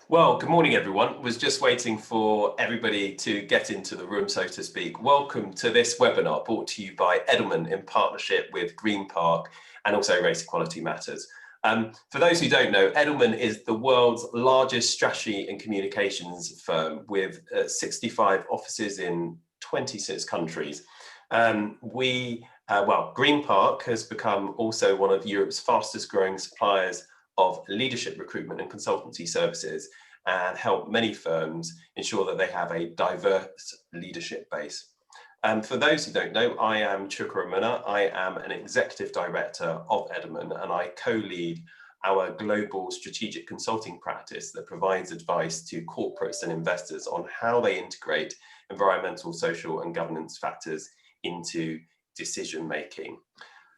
Well, good morning, everyone. Was just waiting for everybody to get into the room, so to speak. Welcome to this webinar brought to you by Edelman in partnership with Green Park and also Race Equality Matters. For those who don't know, Edelman is the world's largest strategy and communications firm with 65 offices in 26 countries. Green Park has become also one of Europe's fastest growing suppliers of leadership recruitment and consultancy services and help many firms ensure that they have a diverse leadership base. For those who don't know, I am Chuka Umunna. I am an executive director of Edelman and I co-lead our global strategic consulting practice that provides advice to corporates and investors on how they integrate environmental, social and governance factors into decision making.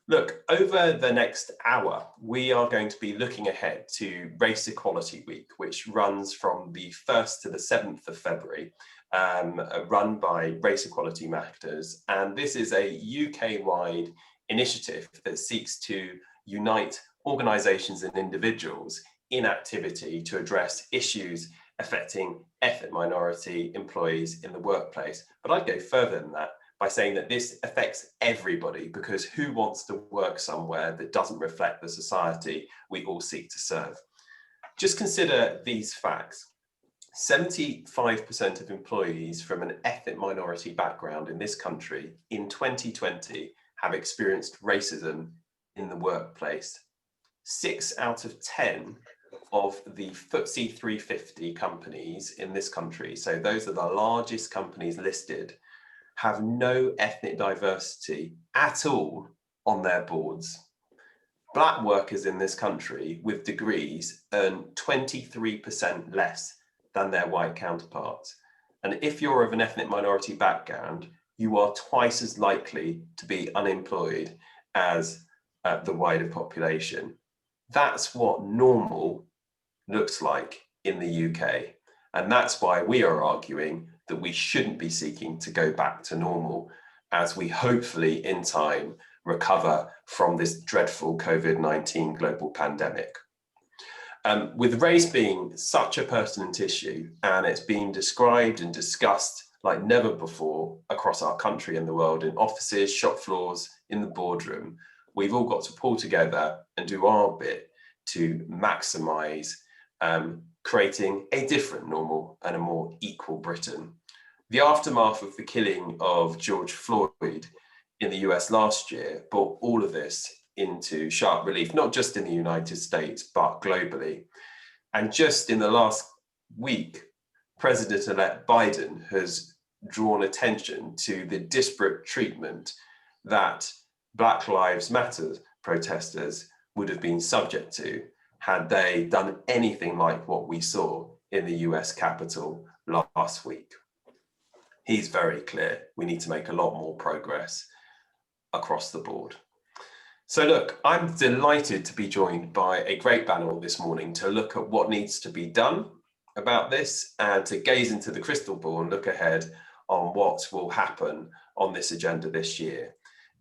Look, over the next hour, we are going to be looking ahead to Race Equality Week, which runs from the 1st to the 7th of February, run by Race Equality Matters. And this is a UK-wide initiative that seeks to unite organisations and individuals in activity to address issues affecting ethnic minority employees in the workplace. But I'd go further than that by saying that this affects everybody, because who wants to work somewhere that doesn't reflect the society we all seek to serve? Just consider these facts. 75% of employees from an ethnic minority background in this country in 2020 have experienced racism in the workplace. 6 out of 10 of the FTSE 350 companies in this country, so those are the largest companies listed, have no ethnic diversity at all on their boards. Black workers in this country with degrees earn 23% less than their white counterparts. And if you're of an ethnic minority background, you are twice as likely to be unemployed as the wider population. That's what normal looks like in the UK. And that's why we are arguing that we shouldn't be seeking to go back to normal as we hopefully in time recover from this dreadful COVID-19 global pandemic. With race being such a pertinent issue, and it's being described and discussed like never before across our country and the world, in offices, shop floors, in the boardroom, we've all got to pull together and do our bit to maximise creating a different normal and a more equal Britain. The aftermath of the killing of George Floyd in the US last year brought all of this into sharp relief, not just in the United States, but globally. And just in the last week, President-elect Biden has drawn attention to the disparate treatment that Black Lives Matter protesters would have been subject to had they done anything like what we saw in the US Capitol last week. He's very clear we need to make a lot more progress across the board. So look, I'm delighted to be joined by a great panel this morning to look at what needs to be done about this and to gaze into the crystal ball and look ahead on what will happen on this agenda this year.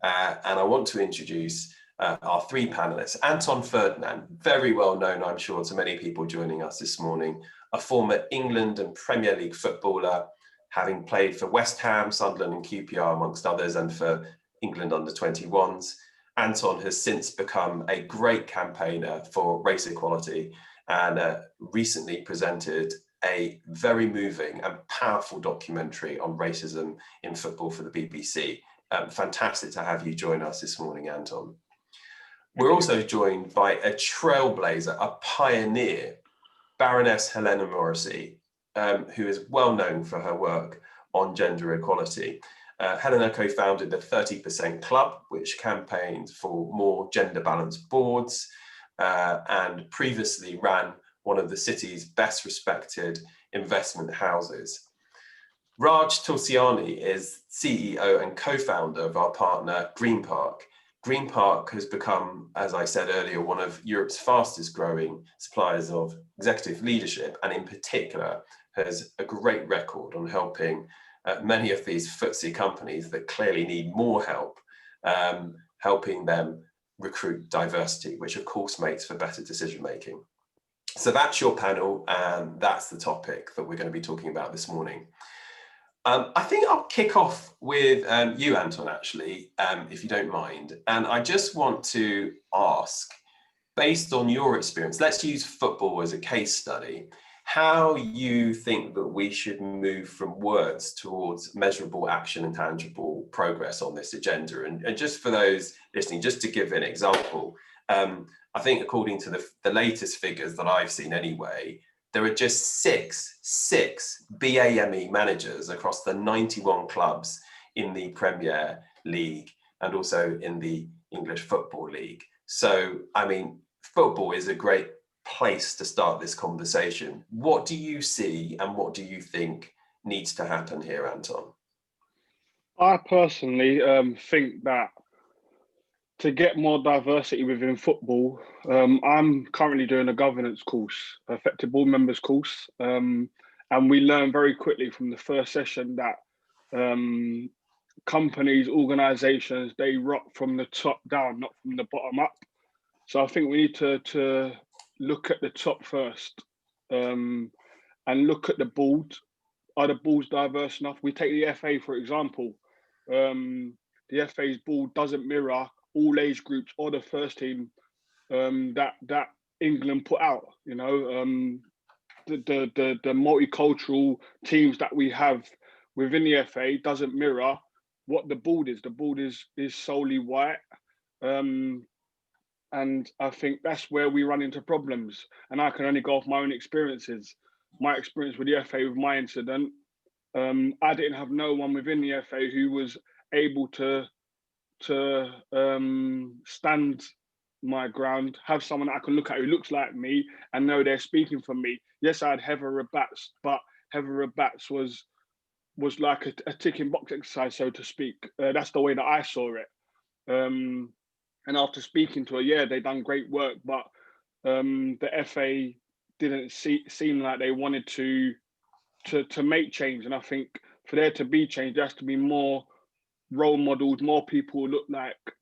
And I want to introduce our three panelists. Anton Ferdinand, very well known, I'm sure, to many people joining us this morning, a former England and Premier League footballer, having played for West Ham, Sunderland and QPR, amongst others, and for England under-21s. Anton has since become a great campaigner for race equality and recently presented a very moving and powerful documentary on racism in football for the BBC. Fantastic to have you join us this morning, Anton. We're also joined by a trailblazer, a pioneer, Baroness Helena Morrissey, who is well known for her work on gender equality. Helena co-founded the 30% Club, which campaigned for more gender balanced boards and previously ran one of the city's best respected investment houses. Raj Tulsiani is CEO and co-founder of our partner Green Park. Green Park has become, as I said earlier, one of Europe's fastest growing suppliers of executive leadership, and in particular has a great record on helping many of these FTSE companies that clearly need more help, helping them recruit diversity, which of course makes for better decision making. So that's your panel, and that's the topic that we're going to be talking about this morning. I think I'll kick off with you, Anton, actually, if you don't mind. And I just want to ask, based on your experience, let's use football as a case study, how you think that we should move from words towards measurable action and tangible progress on this agenda. And just for those listening, just to give an example, I think according to the latest figures that I've seen anyway, there are just six BAME managers across the 91 clubs in the Premier League and also in the English Football League. So, I mean, football is a great place to start this conversation. What do you see and what do you think needs to happen here, Anton? I personally think that to get more diversity within football, I'm currently doing a governance course, effective board members course, and we learn very quickly from the first session that companies, organisations, they rock from the top down, not from the bottom up. So I think we need to look at the top first, and look at the board. Are the boards diverse enough? We take the FA, for example. The FA's board doesn't mirror all age groups or the first team that England put out. You know, the multicultural teams that we have within the FA doesn't mirror what the board is. The board is solely white. And I think that's where we run into problems. And I can only go off my own experiences. My experience with the FA, with my incident, I didn't have no one within the FA who was able to stand my ground, have someone I can look at who looks like me and know they're speaking for me. Yes, I had Heather Rabats, but Heather Rabats was like a ticking box exercise, so to speak. That's the way that I saw it. And after speaking to her, yeah, they done great work, but the FA didn't seem like they wanted to make change. And I think for there to be change, there has to be more role models, more people who look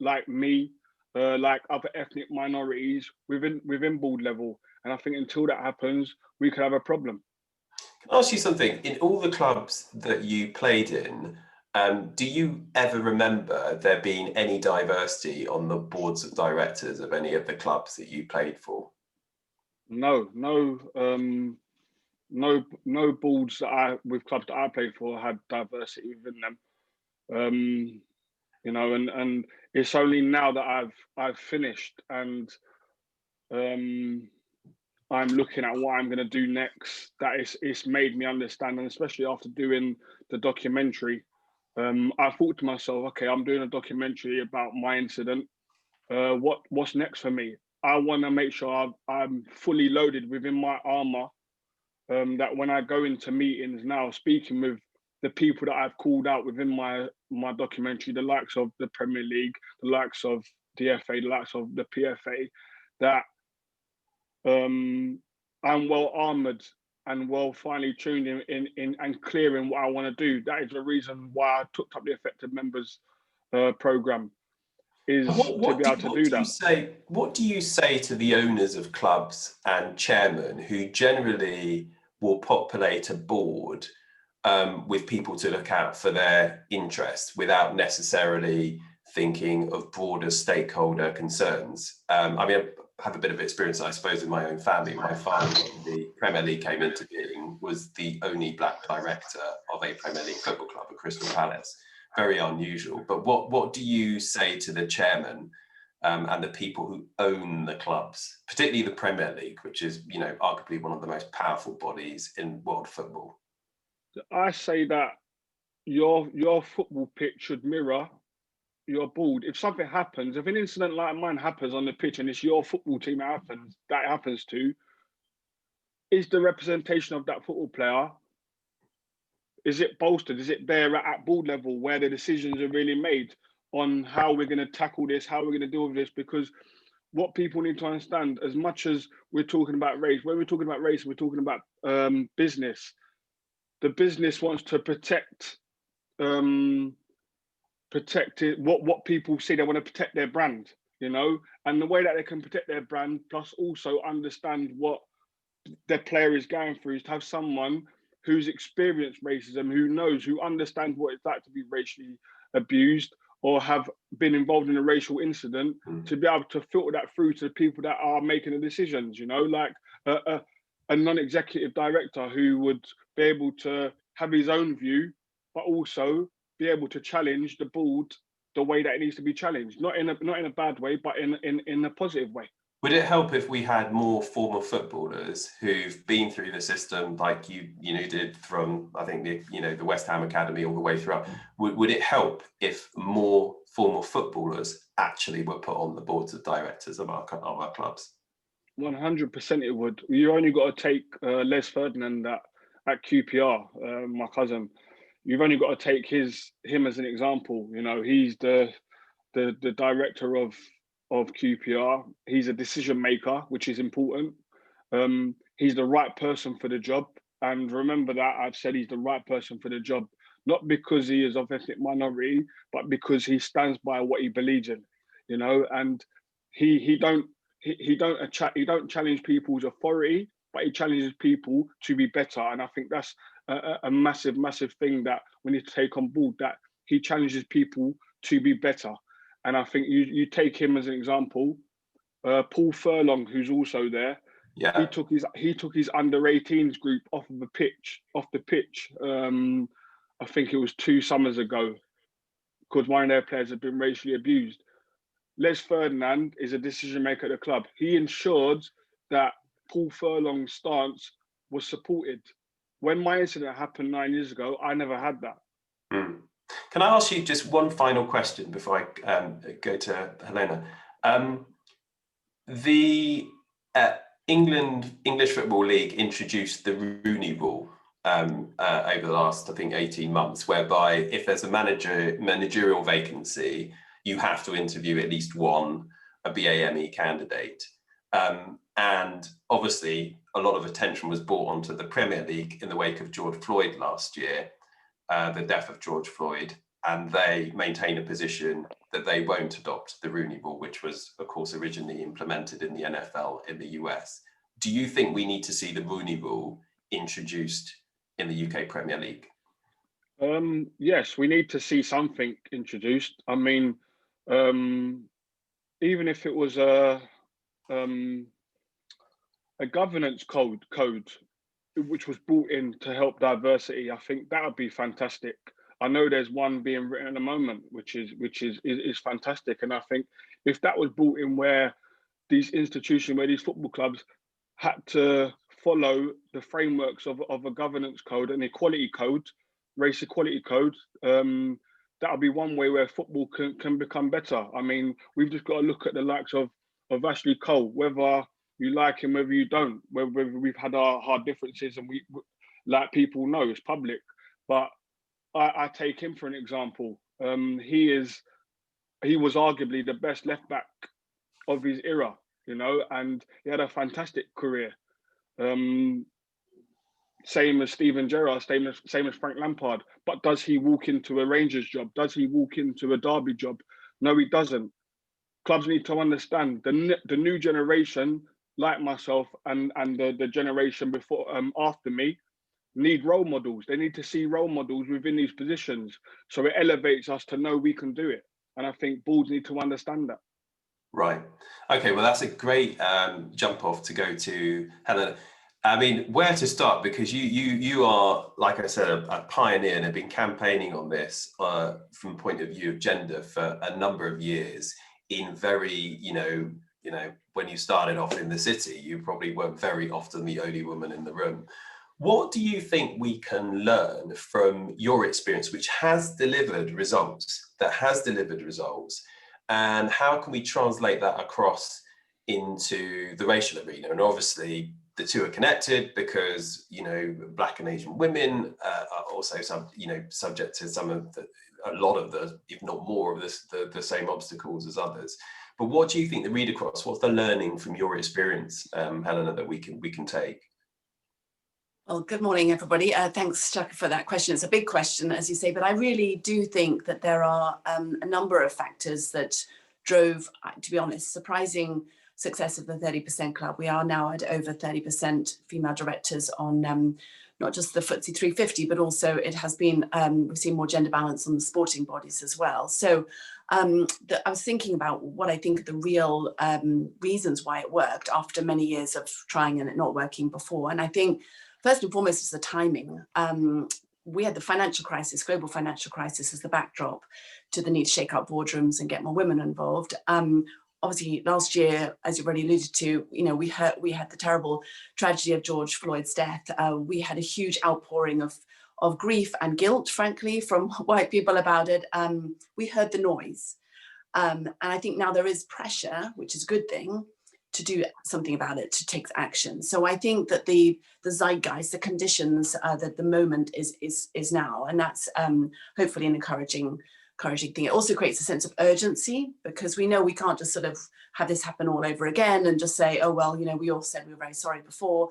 like me, like other ethnic minorities within board level. And I think until that happens, we could have a problem. Can I ask you something? In all the clubs that you played in, do you ever remember there being any diversity on the boards of directors of any of the clubs that you played for? No boards with clubs that I played for had diversity within them. You know, and it's only now that I've finished and I'm looking at what I'm going to do next that it's made me understand, and especially after doing the documentary. I thought to myself, okay, I'm doing a documentary about my incident. What's next for me? I want to make sure I'm fully loaded within my armor. That when I go into meetings now, speaking with the people that I've called out within my documentary, the likes of the Premier League, the likes of the FA, the likes of the PFA, that I'm well armored and well finely tuned in and clear in what I want to do. That is the reason why I took up the effective members program, is to be able to do that. What do you say to the owners of clubs and chairmen who generally will populate a board with people to look out for their interests without necessarily thinking of broader stakeholder concerns? I mean, I have a bit of experience, I suppose, in my own family. My father, when the Premier League came into being, was the only black director of a Premier League football club at Crystal Palace. Very unusual. But what do you say to the chairman and the people who own the clubs, particularly the Premier League, which is, you know, arguably one of the most powerful bodies in world football? I say that your football pitch should mirror your board. If something happens, if an incident like mine happens on the pitch and it's your football team that happens to, is the representation of that football player, is it bolstered? Is it there at board level where the decisions are really made on how we're going to tackle this, how we're going to deal with this? Because what people need to understand, as much as we're talking about race, when we're talking about race, we're talking about business. The business wants to protect it, what people see. They want to protect their brand, you know, and the way that they can protect their brand, plus also understand what their player is going through, is to have someone who's experienced racism, who understands what it's like to be racially abused or have been involved in a racial incident, to be able to filter that through to the people that are making the decisions, you know, like a non-executive director who would be able to have his own view, but also be able to challenge the board the way that it needs to be challenged, not in a bad way, but in a positive way. Would it help if we had more former footballers who've been through the system, like you did from, I think, the West Ham Academy all the way throughout? Would it help if more former footballers actually were put on the boards of directors of our clubs? 100% it would. You only got to take Les Ferdinand at QPR, my cousin. You've only got to take him as an example. You know, he's the director of QPR. He's a decision maker, which is important. He's the right person for the job. And remember that I've said he's the right person for the job, not because he is of ethnic minority, but because he stands by what he believes in, you know, and he don't challenge people's authority, but he challenges people to be better. And I think that's a massive thing that we need to take on board, that he challenges people to be better. And I think you take him as an example. Paul Furlong, who's also there, yeah, he took his under-18s group off the pitch. I think it was 2 summers ago, because one of their players had been racially abused. Les Ferdinand is a decision maker at the club. He ensured that Paul Furlong's stance was supported. When my incident happened 9 years ago, I never had that. Can I ask you just one final question before I go to Helena? The English Football League introduced the Rooney Rule over the last, I think, 18 months, whereby if there's a managerial vacancy, you have to interview at least one BAME candidate. And obviously, a lot of attention was brought onto the Premier League in the wake of George Floyd last year, the death of George Floyd, and they maintain a position that they won't adopt the Rooney Rule, which was, of course, originally implemented in the NFL in the US. Do you think we need to see the Rooney Rule introduced in the UK Premier League? Yes, we need to see something introduced. I mean, even if it was a governance code which was brought in to help diversity, I think that would be fantastic. I know there's one being written at the moment, which is fantastic. And I think if that was brought in, where these institutions, where these football clubs had to follow the frameworks of a governance code, an equality code, race equality code, that'll be one way where football can become better. I mean, we've just got to look at the likes of Ashley Cole, whether you like him, whether you don't, whether we've had our hard differences, and we, like people know, it's public. But I take him for an example. He was arguably the best left back of his era, you know, and he had a fantastic career. Same as Steven Gerrard, same as Frank Lampard. But does he walk into a Rangers job? Does he walk into a Derby job? No, he doesn't. Clubs need to understand the new generation, like myself and the generation before after me, need role models. They need to see role models within these positions, so it elevates us to know we can do it. And I think boards need to understand that. Right. Okay. Well, that's a great jump off to go to Helena. I mean, where to start? Because you are, like I said, a pioneer and have been campaigning on this from a point of view of gender for a number of years. In very, you know, when you started off in the city, you probably weren't very often the only woman in the room. What do you think we can learn from your experience, which has delivered results, and how can we translate that across into the racial arena? And obviously, the two are connected because, you know, Black and Asian women are also subject to a lot of the, if not more of the same obstacles as others. But what do you think the read across? What's the learning from your experience, Helena, that we can take? Well, good morning, everybody. Thanks, Chuka, for that question. It's a big question, as you say, but I really do think that there are a number of factors that drove, to be honest, surprising success of the 30% Club. We are now at over 30% female directors on not just the FTSE 350, but also it has been, we've seen more gender balance on the sporting bodies as well. So I was thinking about what I think are the real reasons why it worked after many years of trying and it not working before. And I think first and foremost is the timing. We had the financial crisis, global financial crisis, as the backdrop to the need to shake up boardrooms and get more women involved. Obviously, last year, as you've already alluded to, we had the terrible tragedy of George Floyd's death. We had a huge outpouring of grief and guilt, frankly, from white people about it. We heard the noise. And I think now there is pressure, which is a good thing, to do something about it, to take action. So I think that the zeitgeist, the conditions, that the moment is now, and that's hopefully an encouraging thing. It also creates a sense of urgency, because we know we can't just sort of have this happen all over again and just say, oh, well, we all said we were very sorry before,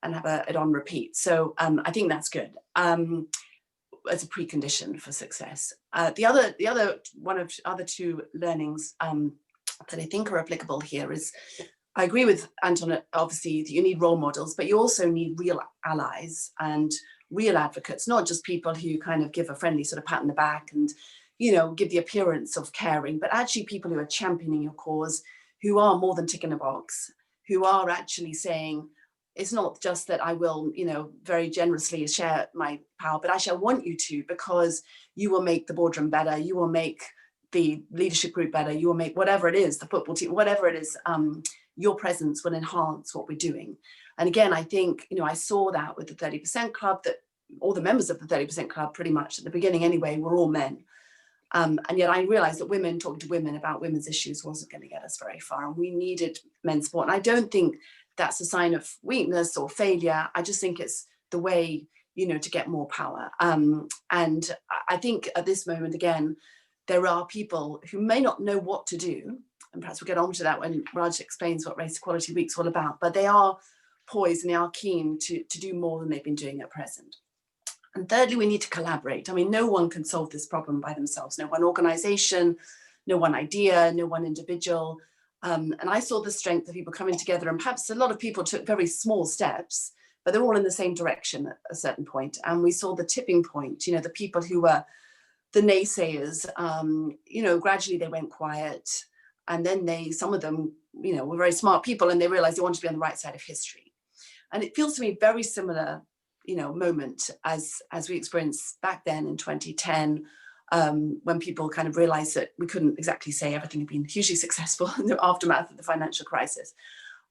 and have it on repeat. So I think that's good as a precondition for success. The other two learnings that I think are applicable here is, I agree with Anton, obviously, that you need role models, but you also need real allies and real advocates, not just people who kind of give a friendly sort of pat on the back and, give the appearance of caring, but actually people who are championing your cause, who are more than ticking a box, who are actually saying, it's not just that I will, very generously share my power, but actually I want you to, because you will make the boardroom better, you will make the leadership group better, you will make whatever it is, the football team, whatever it is, your presence will enhance what we're doing. And again, I think, I saw that with the 30% Club, that all the members of the 30% Club, pretty much at the beginning anyway, were all men. And yet I realized that women talking to women about women's issues wasn't going to get us very far. And we needed men's support. And I don't think that's a sign of weakness or failure. I just think it's the way, to get more power. And I think at this moment, again, there are people who may not know what to do. And perhaps we'll get on to that when Raj explains what Race Equality Week's all about. But they are poised and they are keen to do more than they've been doing at present. And thirdly, we need to collaborate. I mean, no one can solve this problem by themselves. No one organization, no one idea, no one individual. And I saw the strength of people coming together, and perhaps a lot of people took very small steps, but they're all in the same direction at a certain point. And we saw the tipping point, the people who were the naysayers, gradually they went quiet. And then some of them, were very smart people, and they realized they wanted to be on the right side of history. And it feels to me very similar, moment as we experienced back then in 2010, when people kind of realized that we couldn't exactly say everything had been hugely successful in the aftermath of the financial crisis.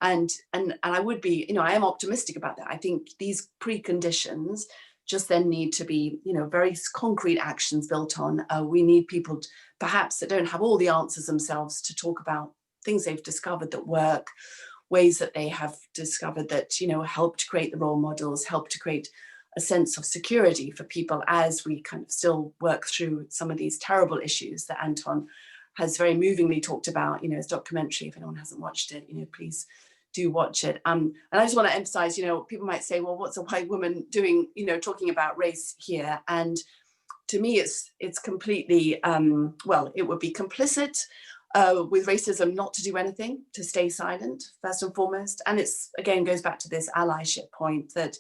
And I would be, I am optimistic about that. I think these preconditions just then need to be, very concrete actions built on. We need people perhaps that don't have all the answers themselves to talk about things they've discovered that work, ways that they have discovered that, help to create the role models, help to create a sense of security for people as we kind of still work through some of these terrible issues that Anton has very movingly talked about, his documentary. If anyone hasn't watched it, please do watch it. And I just want to emphasize, people might say, well, what's a white woman doing, talking about race here? And to me, it's completely, it would be complicit with racism not to do anything, to stay silent, first and foremost. And it's, again, goes back to this allyship point that,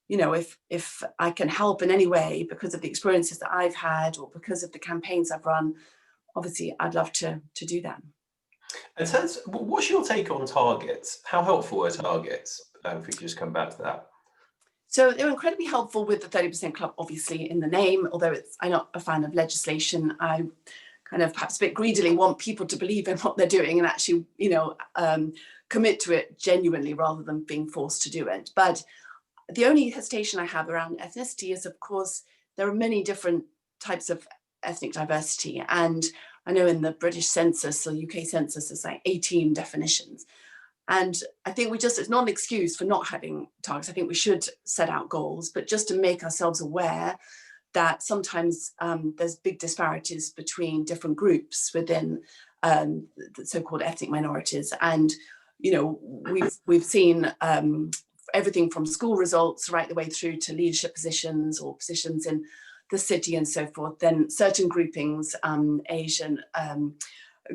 if I can help in any way because of the experiences that I've had or because of the campaigns I've run, obviously I'd love to do that. And what's your take on targets? How helpful are targets? If we could just come back to that. So they're incredibly helpful with the 30% Club, obviously, in the name, although I'm not a fan of legislation. I kind of perhaps a bit greedily want people to believe in what they're doing and actually, commit to it genuinely rather than being forced to do it. But the only hesitation I have around ethnicity is, of course, there are many different types of ethnic diversity. And I know in the British census or UK census, there's like 18 definitions. And I think it's not an excuse for not having targets. I think we should set out goals, but just to make ourselves aware that sometimes there's big disparities between different groups within the so-called ethnic minorities. And, we've seen everything from school results right the way through to leadership positions or positions in the city and so forth. Then certain groupings, Asian,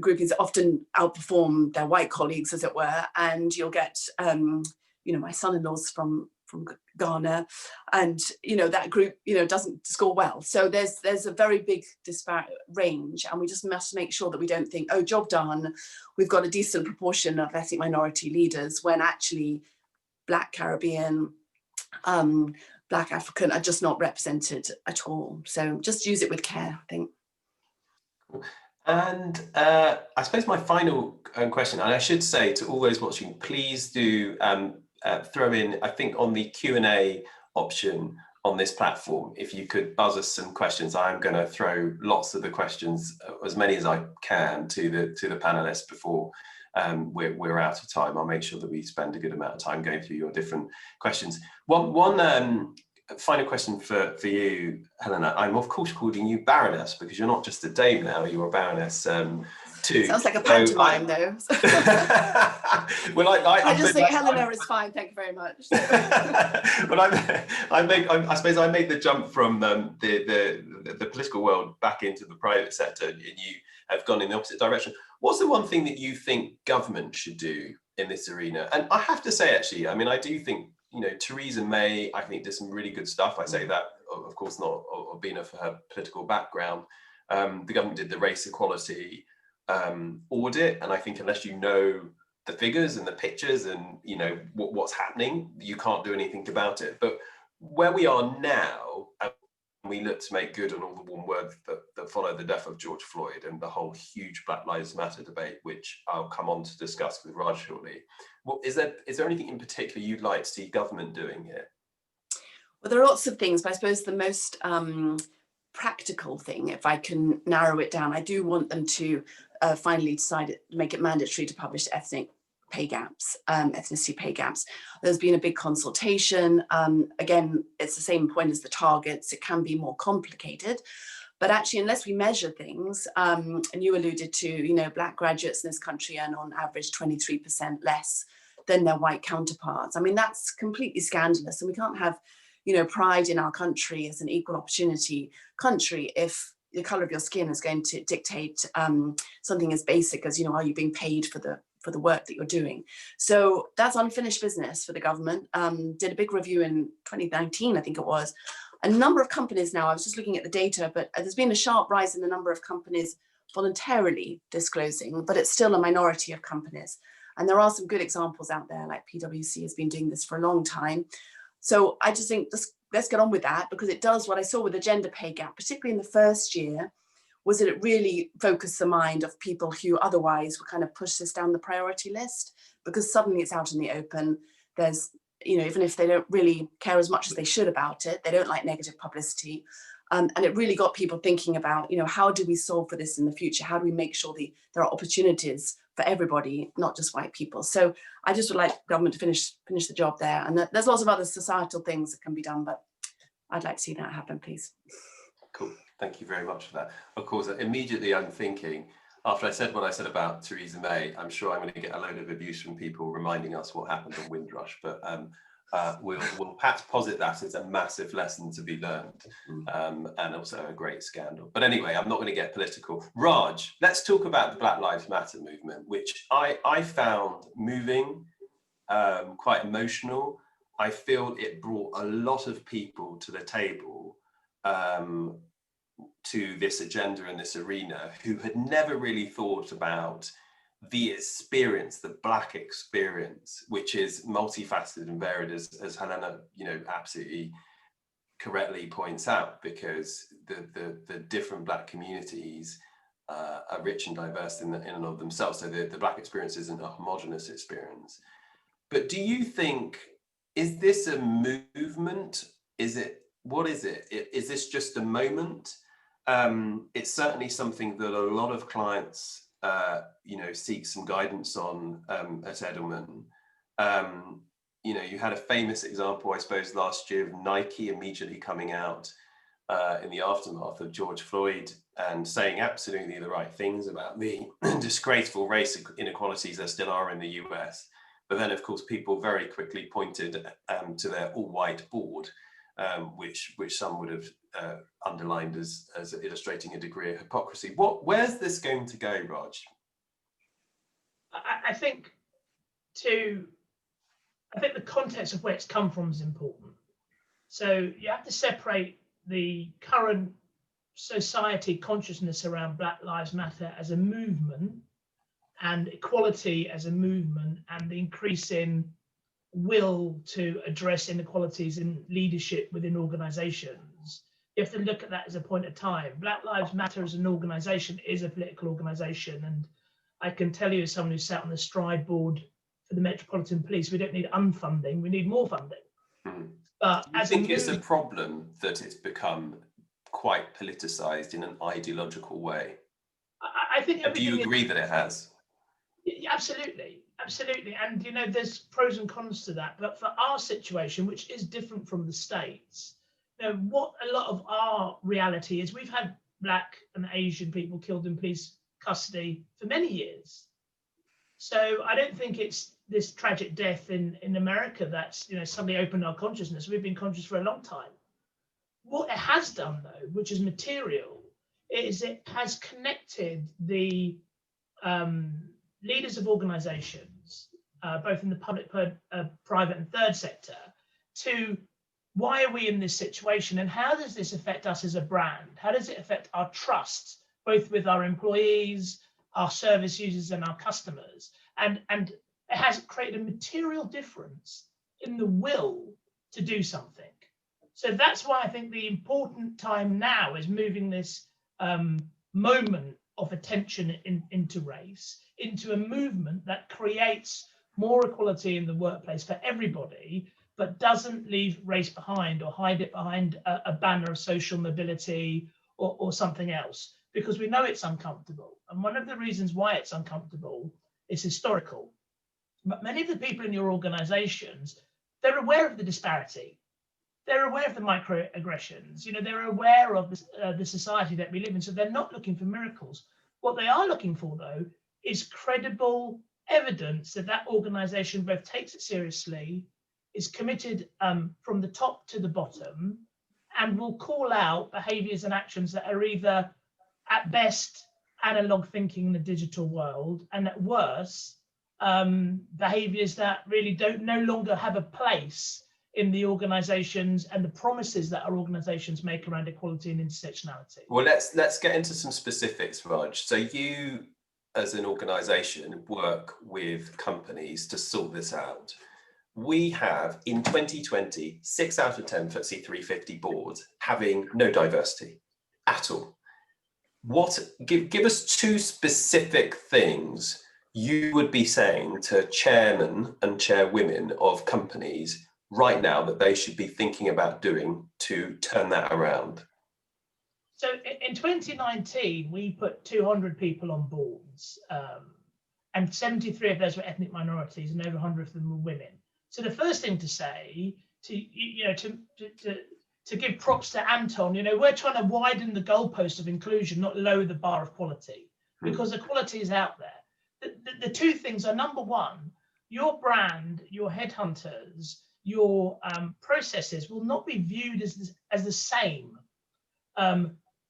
groupings often outperform their white colleagues, as it were, and you'll get, you know, my son-in-law's from Ghana, and you know that group, you know, doesn't score well. So there's a very big disparate range, and we just must make sure that we don't think, oh, job done, we've got a decent proportion of ethnic minority leaders, when actually Black Caribbean, Black African are just not represented at all. So just use it with care, I think. And I suppose my final question, and I should say to all those watching, please do throw in, I think on the Q&A option on this platform, if you could buzz us some questions. I'm going to throw lots of the questions, as many as I can, to the panelists before we're out of time. I'll make sure that we spend a good amount of time going through your different questions. One final question for you, Helena. I'm of course calling you Baroness because you're not just a dame now, you're a Baroness too. Sounds like a pantomime though. Well, I just think Helena is fine, thank you very much. Well, I suppose I made the jump from the political world back into the private sector, and you have gone in the opposite direction. What's the one thing that you think government should do in this arena? And I have to say, actually, I mean, I do think, you know, Theresa May, I think, did some really good stuff. I say that, of course, not Obina for her political background. The government did the race equality audit, and I think unless you know the figures and the pictures and, you know, what's happening, you can't do anything about it. But where we are now, we look to make good on all the warm words that followed the death of George Floyd and the whole huge Black Lives Matter debate, which I'll come on to discuss with Raj shortly. Well, is there anything in particular you'd like to see government doing here? Well, there are lots of things, but I suppose the most practical thing, if I can narrow it down, I do want them to finally decide to make it mandatory to publish ethnic pay gaps, ethnicity pay gaps. There's been a big consultation. Again, it's the same point as the targets. It can be more complicated, but actually, unless we measure things, and you alluded to, you know, Black graduates in this country earn on average 23% less than their white counterparts. I mean, that's completely scandalous, and we can't have, you know, pride in our country as an equal opportunity country if the color of your skin is going to dictate something as basic as, you know, are you being paid for the work that you're doing? So that's unfinished business for the government. Did a big review in 2019, I think it was. A number of companies now, I was just looking at the data, but there's been a sharp rise in the number of companies voluntarily disclosing, but it's still a minority of companies. And there are some good examples out there, like PwC has been doing this for a long time. So I just think let's get on with that, because it does, what I saw with the gender pay gap, particularly in the first year, was that it really focused the mind of people who otherwise would kind of push this down the priority list, because suddenly it's out in the open. There's, you know, even if they don't really care as much as they should about it, they don't like negative publicity. And it really got people thinking about, you know, how do we solve for this in the future? How do we make sure there are opportunities for everybody, not just white people? So I just would like government to finish the job there. And there's lots of other societal things that can be done, but I'd like to see that happen, please. Cool. Thank you very much for that. Of course, immediately I'm thinking, after I said what I said about Theresa May, I'm sure I'm going to get a load of abuse from people reminding us what happened on Windrush, but we'll perhaps posit that as a massive lesson to be learned, and also a great scandal. But anyway, I'm not going to get political. Raj, let's talk about the Black Lives Matter movement, which I found moving, quite emotional. I feel it brought a lot of people to the table, to this agenda in this arena, who had never really thought about the experience, the Black experience, which is multifaceted and varied, as Helena, you know, absolutely correctly points out, because the different Black communities are rich and diverse in and of themselves. So the Black experience isn't a homogenous experience. But do you think, is this a movement? What is it? Is this just a moment? It's certainly something that a lot of clients, you know, seek some guidance on at Edelman. You know, you had a famous example, I suppose, last year of Nike immediately coming out in the aftermath of George Floyd and saying absolutely the right things about the disgraceful race inequalities there still are in the US. But then, of course, people very quickly pointed to their all-white board, which some would have underlined as illustrating a degree of hypocrisy. Where's this going to go, Raj? I think the context of where it's come from is important. So you have to separate the current society consciousness around Black Lives Matter as a movement and equality as a movement, and the increase in will to address inequalities in leadership within organizations. You have to look at that as a point of time. Black Lives Matter as an organization is a political organization, and I can tell you, as someone who sat on the stride board for the Metropolitan Police, we don't need unfunding, we need more funding. But I think it's a problem that it's become quite politicized in an ideological way. I think. Do you agree that it has? Absolutely, absolutely. And there's pros and cons to that. But for our situation, which is different from the States, what a lot of our reality is, we've had Black and Asian people killed in police custody for many years. So I don't think it's this tragic death in America that's suddenly opened our consciousness. We've been conscious for a long time. What it has done, though, which is material, is it has connected the leaders of organizations, both in the public, private and third sector, to why are we in this situation, and how does this affect us as a brand? How does it affect our trust, both with our employees, our service users and our customers? And it has created a material difference in the will to do something. So that's why I think the important time now is moving this moment of attention into race, into a movement that creates more equality in the workplace for everybody, but doesn't leave race behind or hide it behind a banner of social mobility or something else, because we know it's uncomfortable. And one of the reasons why it's uncomfortable is historical. But many of the people in your organizations, they're aware of the disparity. They're aware of the microaggressions. They're aware of the society that we live in. So they're not looking for miracles. What they are looking for, though, is credible evidence that that organization both takes it seriously, is committed from the top to the bottom, and will call out behaviors and actions that are either, at best, analog thinking in the digital world, and at worst, behaviors that really no longer have a place in the organizations and the promises that our organizations make around equality and intersectionality. Well, let's get into some specifics, Raj. So you, as an organization, work with companies to sort this out. We have, in 2020, 6 out of 10 FTSE 350 boards having no diversity at all. Give us 2 specific things you would be saying to chairmen and chairwomen of companies right now that they should be thinking about doing to turn that around? So in 2019, we put 200 people on boards, and 73 of those were ethnic minorities, and over 100 of them were women. So the first thing to say, to give props to Anton, we're trying to widen the goalpost of inclusion, not lower the bar of quality, because equality is out there. The 2 things are, number one, your brand, your headhunters, your processes will not be viewed as the same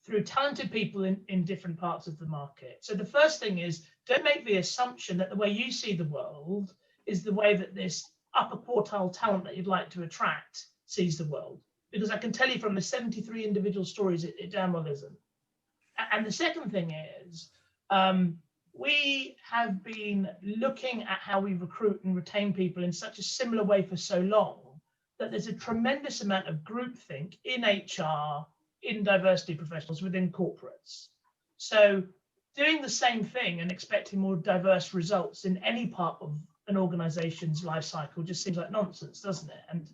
through talented people in different parts of the market. So the first thing is, don't make the assumption that the way you see the world is the way that this upper quartile talent that you'd like to attract sees the world. Because I can tell you from the 73 individual stories, it damn well isn't. And the second thing is, we have been looking at how we recruit and retain people in such a similar way for so long that there's a tremendous amount of groupthink in HR, in diversity professionals, within corporates. So doing the same thing and expecting more diverse results in any part of an organization's life cycle just seems like nonsense, doesn't it? And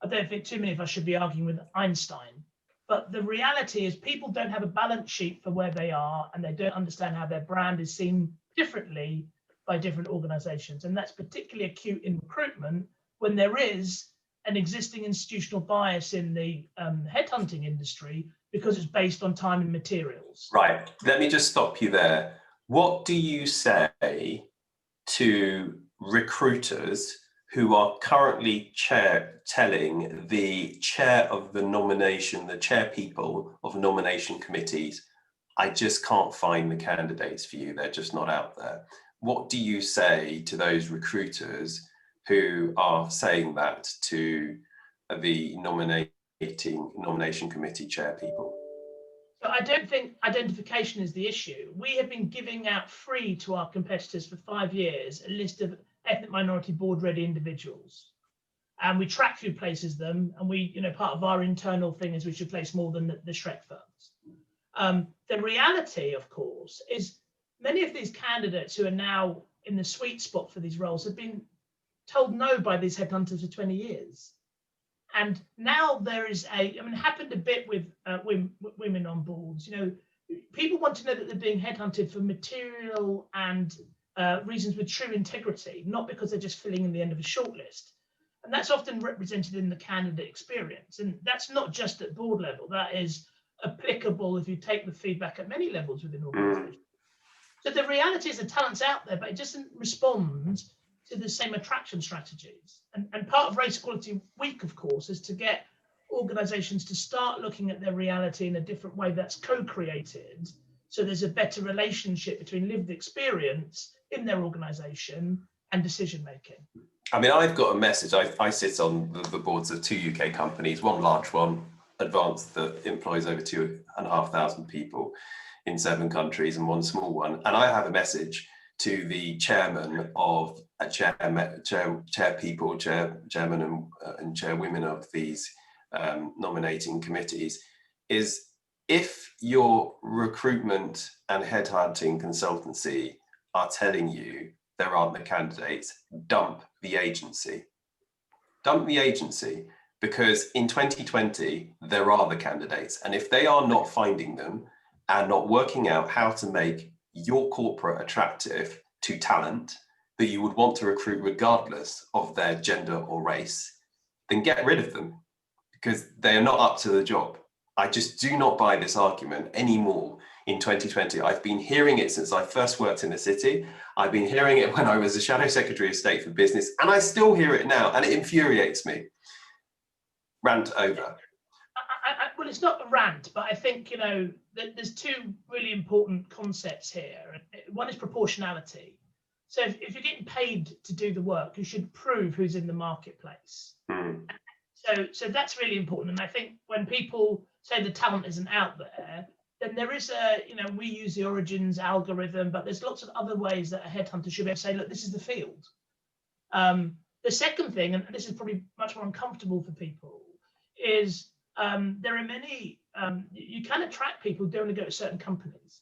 I don't think too many of us should be arguing with Einstein. But the reality is, people don't have a balance sheet for where they are, and they don't understand how their brand is seen differently by different organizations. And that's particularly acute in recruitment, when there is an existing institutional bias in the headhunting industry, because it's based on time and materials. Right. Let me just stop you there. What do you say to recruiters who are currently telling the chair of the nomination, the chair people of nomination committees, I just can't find the candidates for you, they're just not out there? what do you say to those recruiters who are saying that to the nomination committee chair people? So I don't think identification is the issue. We have been giving out free to our competitors for 5 years a list of ethnic minority board ready individuals. And we track who places them. And we, part of our internal thing is we should place more than the Shrek firms. The reality, of course, is many of these candidates who are now in the sweet spot for these roles have been told no by these headhunters for 20 years. And now there is it happened a bit with women on boards. People want to know that they're being headhunted for material and reasons with true integrity, not because they're just filling in the end of a shortlist. And that's often represented in the candidate experience. And that's not just at board level, that is applicable if you take the feedback at many levels within organizations. So the reality is the talent's out there, but it doesn't respond to the same attraction strategies. And part of Race Equality Week, of course, is to get organizations to start looking at their reality in a different way that's co-created. So there's a better relationship between lived experience in their organization and decision making. I mean, I've got a message. I sit on the boards of 2 UK companies, one large one, Advanced, that employs over 2,500 people in 7 countries, and one small one. And I have a message to the chairman of chairmen and chairwomen of these nominating committees, is if your recruitment and headhunting consultancy are telling you there aren't the candidates, dump the agency. Dump the agency, because in 2020, there are the candidates. And if they are not finding them and not working out how to make your corporate attractive to talent that you would want to recruit regardless of their gender or race, then get rid of them, because they are not up to the job. I just do not buy this argument anymore in 2020. I've been hearing it since I first worked in the city. I've been hearing it when I was the Shadow Secretary of State for Business, and I still hear it now, and it infuriates me. Rant over. Well, it's not a rant, but I think, there's 2 really important concepts here. One is proportionality. So if you're getting paid to do the work, you should prove who's in the marketplace. So that's really important. And I think when people say the talent isn't out there, then there is we use the Origins algorithm, but there's lots of other ways that a headhunter should be able to say, look, this is the field. The second thing, and this is probably much more uncomfortable for people, is there are many, you can attract people who don't want to go to certain companies.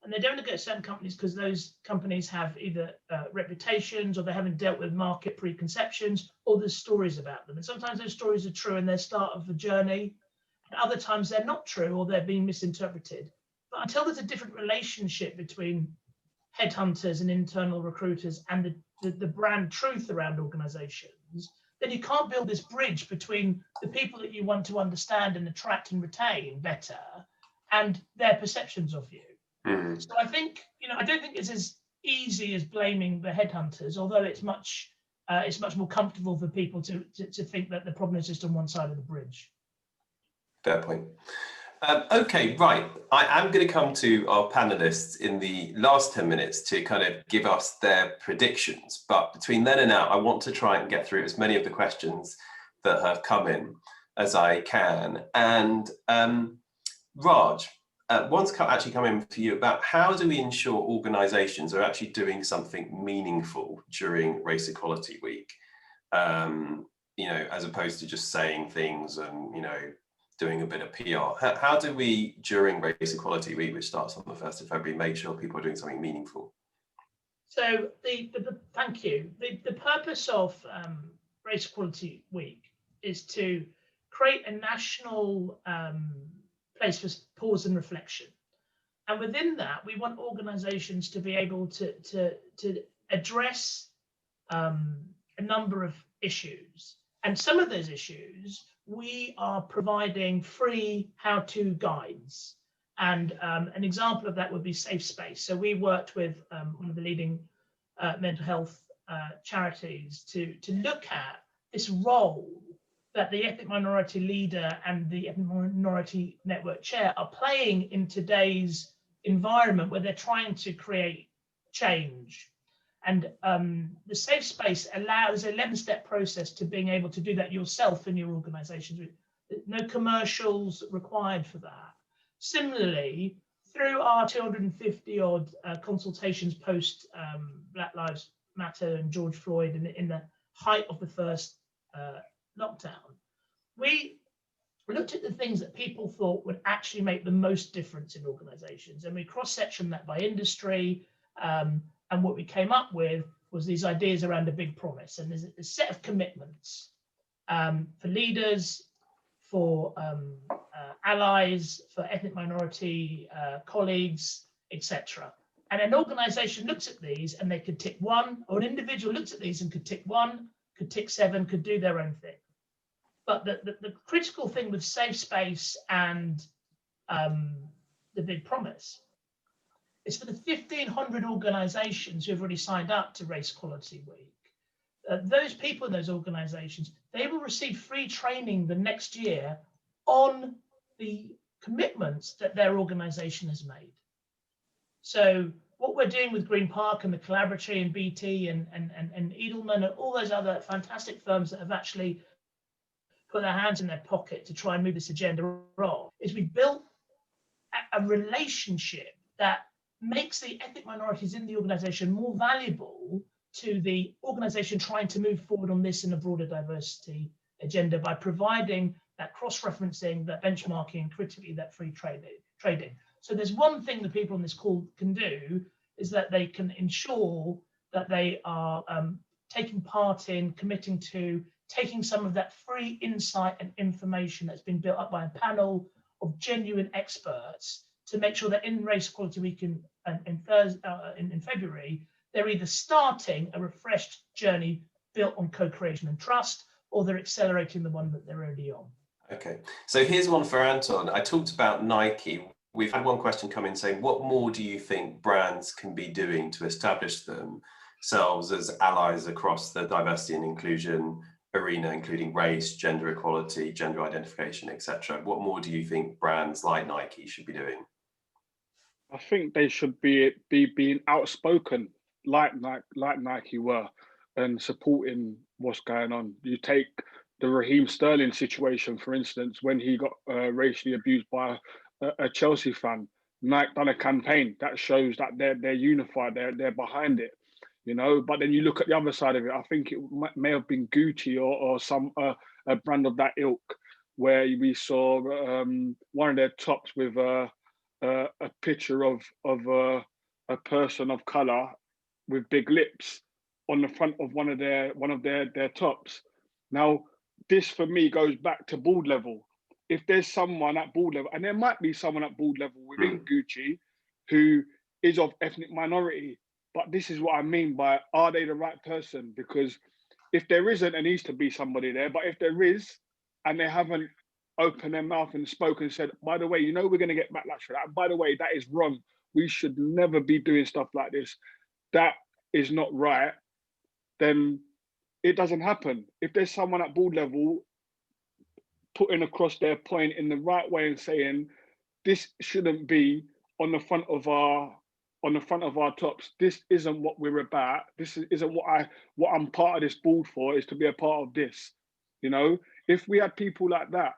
And they don't want to go to certain companies because those companies have either reputations, or they haven't dealt with market preconceptions, or there's stories about them. And sometimes those stories are true and they're start of the journey. And other times they're not true, or they're being misinterpreted. But until there's a different relationship between headhunters and internal recruiters and the brand truth around organizations, then you can't build this bridge between the people that you want to understand and attract and retain better and their perceptions of you. So I think, I don't think it's as easy as blaming the headhunters, although it's much more comfortable for people to think that the problem is just on one side of the bridge. Fair point. Okay, right. I am going to come to our panelists in the last 10 minutes to kind of give us their predictions. But between then and now, I want to try and get through as many of the questions that have come in as I can. And Raj, one's actually come in for you about how do we ensure organisations are actually doing something meaningful during Race Equality Week, as opposed to just saying things and, doing a bit of PR. How do we, during Race Equality Week, which starts on the 1st of February, make sure people are doing something meaningful? So thank you. The purpose of Race Equality Week is to create a national place for pause and reflection. And within that, we want organizations to be able to address a number of issues. And some of those issues, we are providing free how-to guides. And an example of that would be Safe Space. So we worked with one of the leading mental health charities to look at this role that the ethnic minority leader and the ethnic minority network chair are playing in today's environment where they're trying to create change. And the safe space allows an 11-step process to being able to do that yourself in your organizations. No commercials required for that. Similarly, through our 250 odd consultations post Black Lives Matter and George Floyd in the height of the first lockdown, we looked at the things that people thought would actually make the most difference in organizations, and we cross-sectioned that by industry. And what we came up with was these ideas around a big promise. And there's a set of commitments for leaders, for allies, for ethnic minority colleagues, etc. And an organization looks at these and they could tick one, or an individual looks at these and could tick one, could tick seven, could do their own thing. But the critical thing with safe space and the big promise is for the 1,500 organizations who have already signed up to Race Equality Week. Those people in those organizations, they will receive free training the next year on the commitments that their organization has made. So what we're doing with Green Park and the Collaboratory and BT and Edelman and all those other fantastic firms that have actually put their hands in their pocket to try and move this agenda on, is we built a relationship that makes the ethnic minorities in the organization more valuable to the organization trying to move forward on this in a broader diversity agenda by providing that cross-referencing, that benchmarking, and critically that free trading. So there's one thing the people on this call can do, is that they can ensure that they are taking part in, committing to, taking some of that free insight and information that's been built up by a panel of genuine experts to make sure that in Race Equality Week in February, they're either starting a refreshed journey built on co-creation and trust, or they're accelerating the one that they're already on. Okay, so here's one for Anton. I talked about Nike. We've had one question come in saying, what more do you think brands can be doing to establish themselves as allies across the diversity and inclusion arena, including race, gender equality, gender identification, etc.? What more do you think brands like Nike should be doing? I think they should be being outspoken like Nike were, and supporting what's going on. You take the Raheem Sterling situation, for instance, when he got racially abused by a Chelsea fan. Nike done a campaign that shows that they're unified, they're behind it, you know. But then you look at the other side of it. I think it may have been Gucci or some a brand of that ilk, where we saw one of their tops with a picture of a person of color with big lips on the front of one of their tops. Now, this for me goes back to board level. If there's someone at board level, and there might be someone at board level within Gucci who is of ethnic minority, but this is what I mean by, are they the right person? Because if there isn't, there needs to be somebody there. But if there is, and they haven't opened their mouth and spoken and said, by the way, you know, we're going to get backlash for that. By the way, that is wrong. We should never be doing stuff like this. That is not right. Then it doesn't happen. If there's someone at board level putting across their point in the right way and saying, this shouldn't be on the front of our tops. This isn't what we're about. This isn't what I'm part of this board for, is to be a part of this. You know, if we had people like that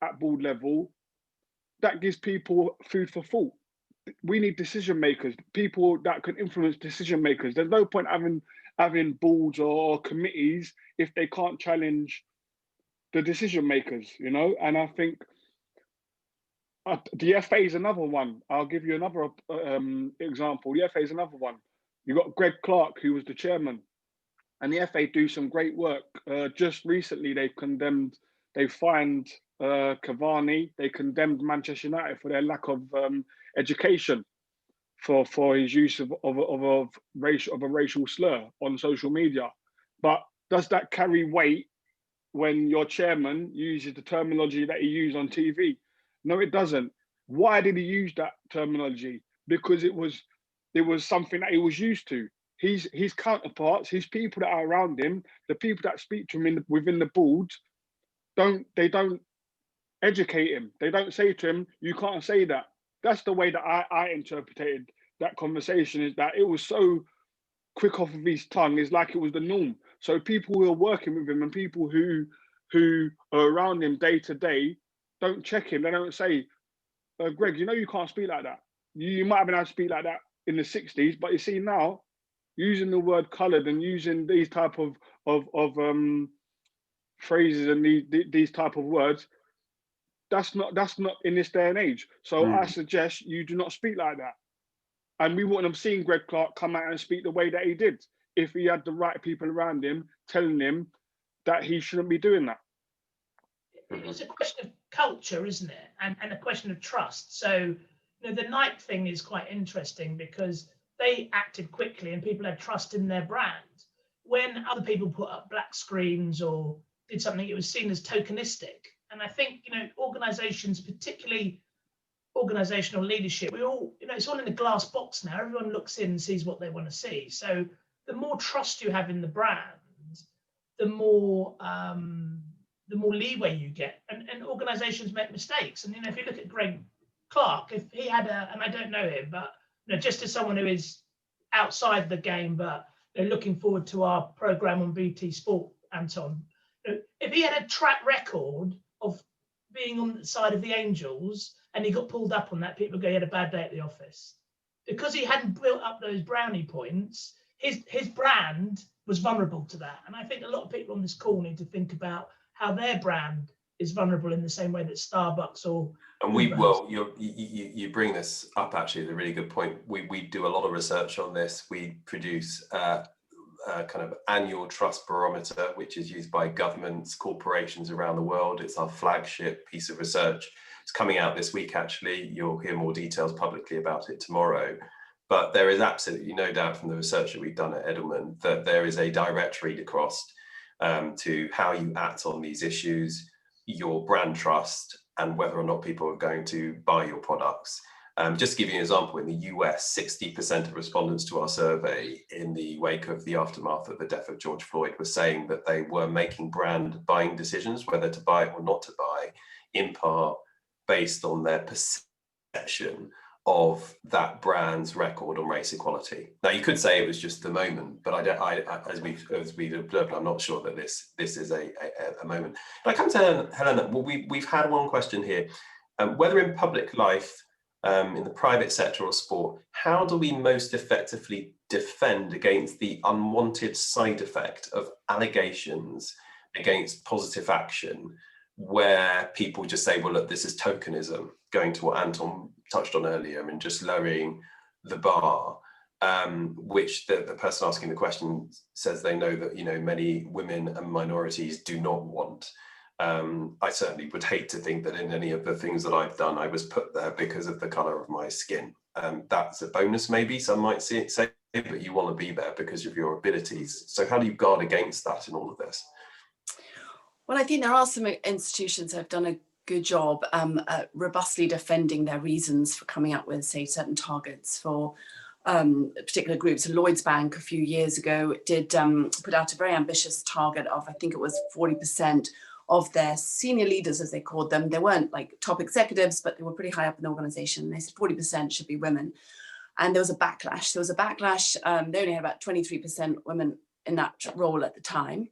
at board level, that gives people food for thought. We need decision makers, people that can influence decision makers. There's no point having boards or committees if they can't challenge the decision makers, you know. And I think the FA is another one. I'll give you another example. The FA is another one. You got Greg Clark, who was the chairman, and the FA do some great work. Just recently, they fined Cavani. They condemned Manchester United for their lack of education, for his use of a racial slur on social media. But does that carry weight when your chairman uses the terminology that he used on TV? No, it doesn't. Why did he use that terminology? Because it was something that he was used to. His counterparts, his people that are around him, the people that speak to him within the board, don't educate him. They don't say to him, you can't say that. That's the way that I interpreted that conversation, is that it was so quick off of his tongue is like it was the norm. So people who are working with him and people who are around him day to day don't check him. They don't say, Greg, you know you can't speak like that. You might have been able to speak like that in the 60s, but you see now, using the word coloured and using these type of phrases and these type of words, that's not in this day and age. So I suggest you do not speak like that. And we wouldn't have seen Greg Clark come out and speak the way that he did if he had the right people around him telling him that he shouldn't be doing that. It's a question of culture, isn't it? And a question of trust. So, you know, the Nike thing is quite interesting because they acted quickly and people had trust in their brand. When other people put up black screens or did something, it was seen as tokenistic. And I think, you know, organizations, particularly organizational leadership, we all, you know, it's all in a glass box now. Everyone looks in and sees what they want to see. So the more trust you have in the brand, the more leeway you get. And organizations make mistakes. And, you know, if you look at Greg Clark, if he had and I don't know him, but, you know, just as someone who is outside the game, but, you know, looking forward to our program on BT Sport, Anton, you know, if he had a track record of being on the side of the Angels and he got pulled up on that, people go, he had a bad day at the office. Because he hadn't built up those brownie points, his brand was vulnerable to that. And I think a lot of people on this call need to think about how their brand is vulnerable in the same way that Starbucks or... And you bring this up, actually, is a really good point. We do a lot of research on this. We produce kind of annual trust barometer, which is used by governments, corporations around the world. It's our flagship piece of research. It's coming out this week, actually. You'll hear more details publicly about it tomorrow. But there is absolutely no doubt from the research that we've done at Edelman that there is a direct read across to how you act on these issues, your brand trust, and whether or not people are going to buy your products. Just to give you an example, in the US, 60% of respondents to our survey in the wake of the aftermath of the death of George Floyd were saying that they were making brand buying decisions, whether to buy or not to buy, in part based on their perception of that brand's record on race equality. Now, you could say it was just the moment, but as we've observed, I'm not sure that this is a moment. But I come to Helena. Well, we've had one question here. Whether in public life, in the private sector or sport, how do we most effectively defend against the unwanted side effect of allegations against positive action, where people just say, well, look, this is tokenism, going to what Anton touched on earlier, and just lowering the bar, which the person asking the question says they know that, you know, many women and minorities do not want. I certainly would hate to think that in any of the things that I've done, I was put there because of the colour of my skin. That's a bonus, maybe some might say, but you want to be there because of your abilities. So how do you guard against that in all of this? Well, I think there are some institutions that have done a good job at robustly defending their reasons for coming up with, say, certain targets for particular groups. Lloyds Bank a few years ago did put out a very ambitious target of, I think it was 40% of their senior leaders, as they called them. They weren't like top executives, but they were pretty high up in the organization. They said 40% should be women. And there was a backlash. They only had about 23% women in that role at the time.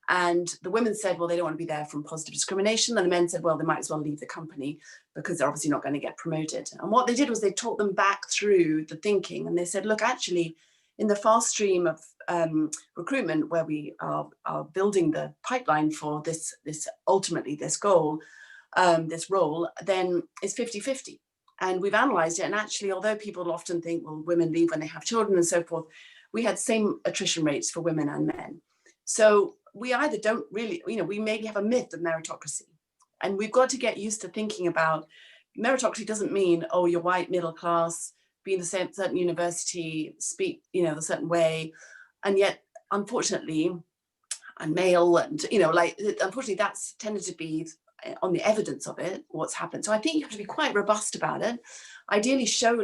And the women said, well, they don't want to be there from positive discrimination. And the men said, well, they might as well leave the company because they're obviously not going to get promoted. And what they did was they taught them back through the thinking. And they said, look, actually, in the fast stream of recruitment, where we are building the pipeline for this ultimately this goal, this role, then it's 50-50. And we've analysed it. And actually, although people often think, well, women leave when they have children and so forth, we had same attrition rates for women and men. So we either don't really, we maybe have a myth of meritocracy. And we've got to get used to thinking about meritocracy doesn't mean, oh, you're white, middle class, be in the same certain university, speak, a certain way. And yet, unfortunately, and male, and, unfortunately, that's tended to be on the evidence of it, what's happened. So I think you have to be quite robust about it. Ideally show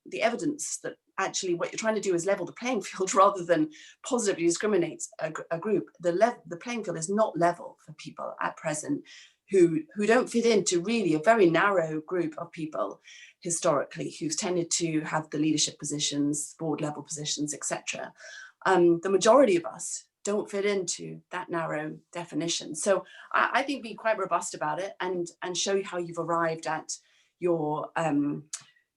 the evidence that actually what you're trying to do is level the playing field rather than positively discriminate a group. The playing field is not level for people at present who don't fit into really a very narrow group of people historically who've tended to have the leadership positions, board level positions, etc. the majority of us don't fit into that narrow definition. So I think be quite robust about it and show you how you've arrived at your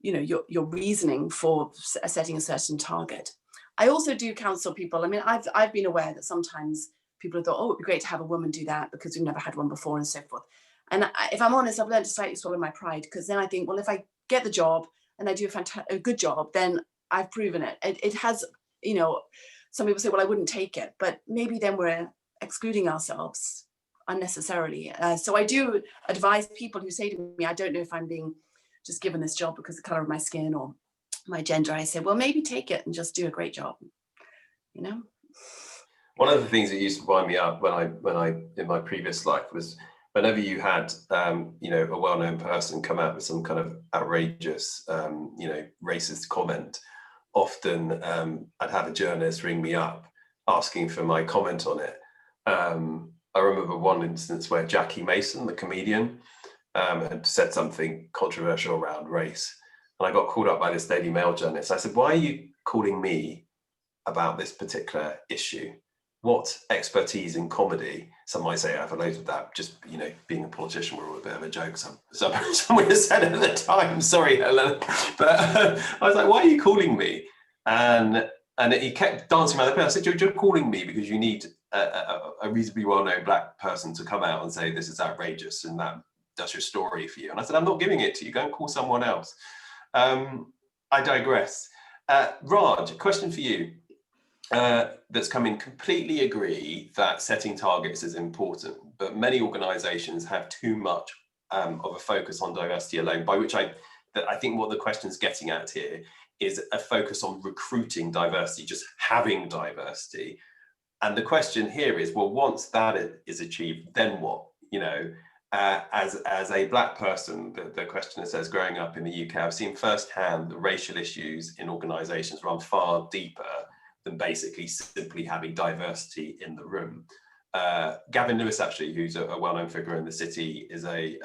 your reasoning for setting a certain target. I also do counsel people. I mean, I've been aware that sometimes people have thought, oh, it'd be great to have a woman do that because we've never had one before and so forth. And if I'm honest, I've learned to slightly swallow my pride, because then I think, well, if I get the job and I do a good job, then I've proven it. It has, some people say, well, I wouldn't take it, but maybe then we're excluding ourselves unnecessarily. So I do advise people who say to me, I don't know if I'm being just given this job because of the color of my skin or my gender. I say, well, maybe take it and just do a great job, One of the things that used to wind me up when I in my previous life was whenever you had a well-known person come out with some kind of outrageous racist comment, often I'd have a journalist ring me up asking for my comment on it. I remember one instance where Jackie Mason, the comedian, had said something controversial around race, and I got called up by this Daily Mail journalist. I said, why are you calling me about this particular issue? What expertise in comedy? Some might say I have loads of that. Just being a politician, we're all a bit of a joke. Someone has said at the time. Sorry, Helena, but I was like, "Why are you calling me?" And he kept dancing around the place. I said, "You're calling me because you need a reasonably well-known black person to come out and say this is outrageous, and that does your story for you." And I said, "I'm not giving it to you. Go and call someone else." I digress. Raj, question for you. That's come in, completely agree that setting targets is important, but many organizations have too much of a focus on diversity alone, by which I think what the question's getting at here is a focus on recruiting diversity, just having diversity. And the question here is, well, once that is achieved, then what? As a black person, the questioner says, growing up in the UK, I've seen firsthand the racial issues in organizations run far deeper than basically simply having diversity in the room. Gavin Lewis, actually, who's a well-known figure in the city, is a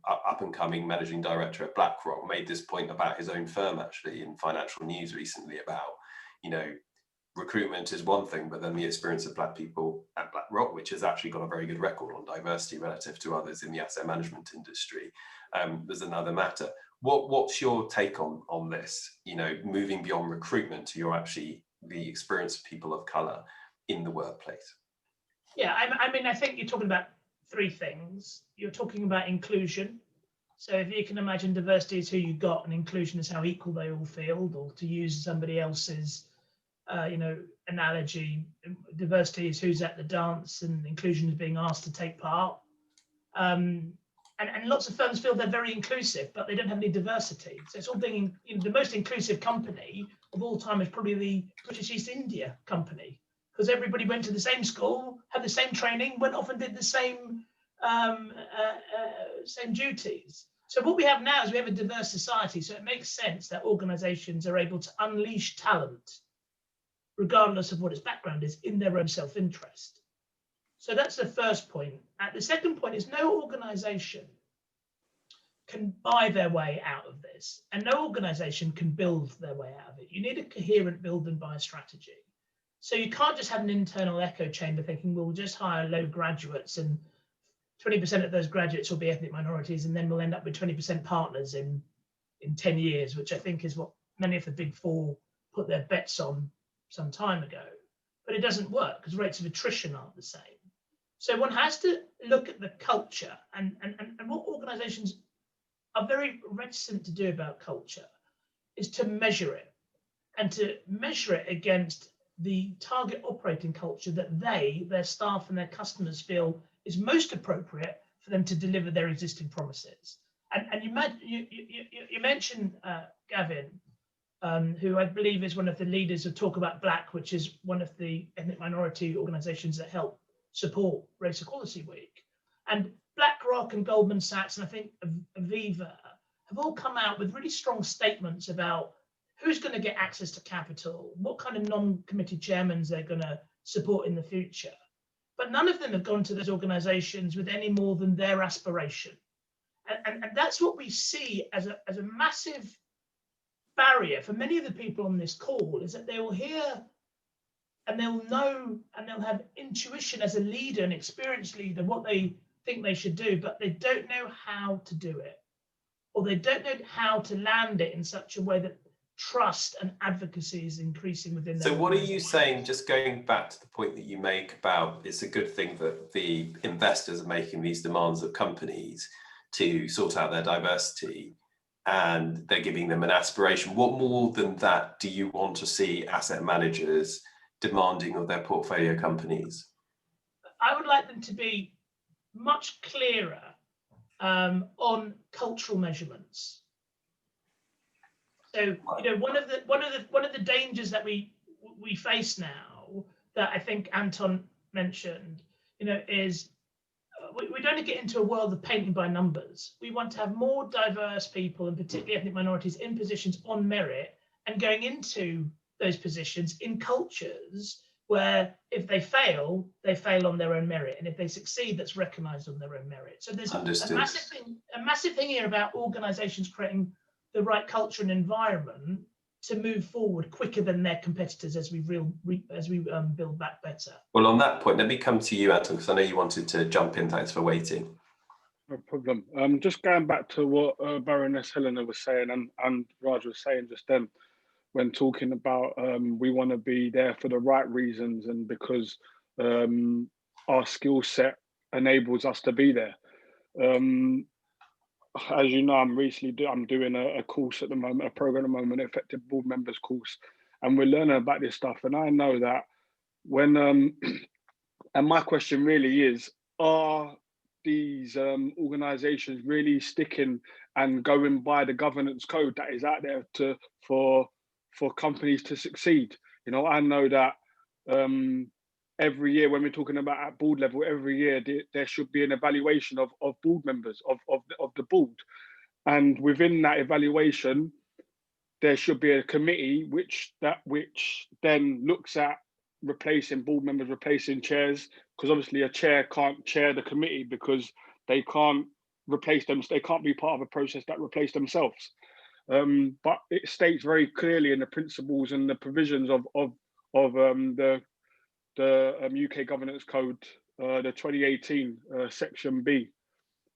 up-and-coming managing director at BlackRock, made this point about his own firm, actually, in Financial News recently about, recruitment is one thing, but then the experience of black people at BlackRock, which has actually got a very good record on diversity relative to others in the asset management industry, there's another matter. What's your take on this, moving beyond recruitment to the experience of people of color in the workplace? Yeah, I think you're talking about three things. You're talking about inclusion. So if you can imagine diversity is who you got and inclusion is how equal they all feel, or to use somebody else's analogy, diversity is who's at the dance and inclusion is being asked to take part. And lots of firms feel they're very inclusive, but they don't have any diversity. So it's all being, the most inclusive company of all time is probably the British East India Company, because everybody went to the same school, had the same training, went off and did the same duties. So what we have now is we have a diverse society. So it makes sense that organizations are able to unleash talent, regardless of what its background is, in their own self-interest. So that's the first point. The second point is no organization can buy their way out of this, and no organization can build their way out of it. You need a coherent build and buy strategy. So you can't just have an internal echo chamber thinking, well, we'll just hire low graduates and 20% of those graduates will be ethnic minorities, and then we'll end up with 20% partners in 10 years, which I think is what many of the big four put their bets on some time ago. But it doesn't work because rates of attrition aren't the same. So one has to look at the culture and what organizations are very reticent to do about culture is to measure it, and to measure it against the target operating culture that their staff and their customers feel is most appropriate for them to deliver their existing promises. And you mentioned Gavin, who I believe is one of the leaders of Talk About Black, which is one of the ethnic minority organizations that help support Race Equality Week. And BlackRock and Goldman Sachs, and I think Aviva, have all come out with really strong statements about who's going to get access to capital, what kind of non-committed chairmans they're going to support in the future. But none of them have gone to those organizations with any more than their aspiration. And that's what we see as a massive barrier for many of the people on this call, is that they will hear and they'll know and they'll have intuition as a leader, an experienced leader, what they think they should do, but they don't know how to do it, or they don't know how to land it in such a way that trust and advocacy is increasing within them. So what are you saying, just going back to the point that you make about it's a good thing that the investors are making these demands of companies to sort out their diversity, and they're giving them an aspiration. What more than that do you want to see asset managers demanding of their portfolio companies? I would like them to be much clearer on cultural measurements. So, you know, one of the dangers that we face now, that I think Anton mentioned, you know, is we don't get into a world of painting by numbers. We want to have more diverse people, and particularly ethnic minorities, in positions on merit, and going into those positions in cultures where if they fail on their own merit, and if they succeed, that's recognized on their own merit. So there's a massive thing here about organizations creating the right culture and environment to move forward quicker than their competitors as we build back better. Well, on that point, let me come to you, Anton, because I know you wanted to jump in. Thanks for waiting. No problem. Just going back to what Baroness Helena was saying and Raj was saying just then, when talking about we want to be there for the right reasons and because our skill set enables us to be there. As you know, I'm doing a course at the moment, a program at the moment, effective board members course, and we're learning about this stuff. And I know that when and my question really is, are these organizations really sticking and going by the governance code that is out there for companies to succeed? You know, I know that every year when we're talking about at board level, every year there should be an evaluation of board members of the board, and within that evaluation there should be a committee which then looks at replacing board members, replacing chairs, because obviously a chair can't chair the committee because they can't replace them, they can't be part of a process that replace themselves. But it states very clearly in the principles and the provisions of the UK Governance Code, the 2018 Section B.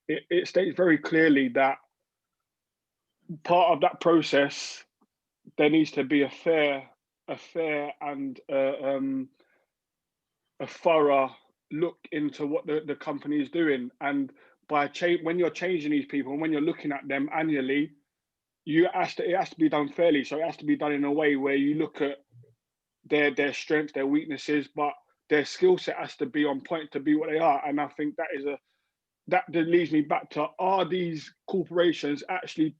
It states very clearly that part of that process, there needs to be a fair and a thorough look into what the company is doing. And when you're changing these people and when you're looking at them annually, it has to be done fairly. So it has to be done in a way where you look at their strengths, their weaknesses, but their skill set has to be on point to be what they are. And I think that leads me back to, are these corporations actually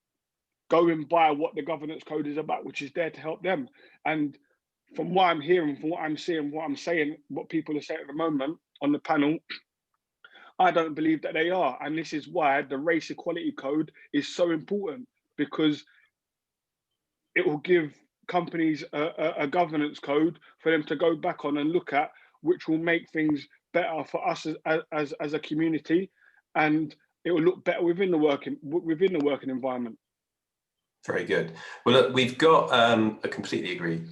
going by what the governance code is about, which is there to help them? And from what I'm hearing, from what I'm seeing, what I'm saying, what people are saying at the moment on the panel, I don't believe that they are. And this is why the race equality code is so important, because it will give companies a governance code for them to go back on and look at, which will make things better for us as a community, and it will look better within the working environment. Very good. Well, look, we've got I completely agree.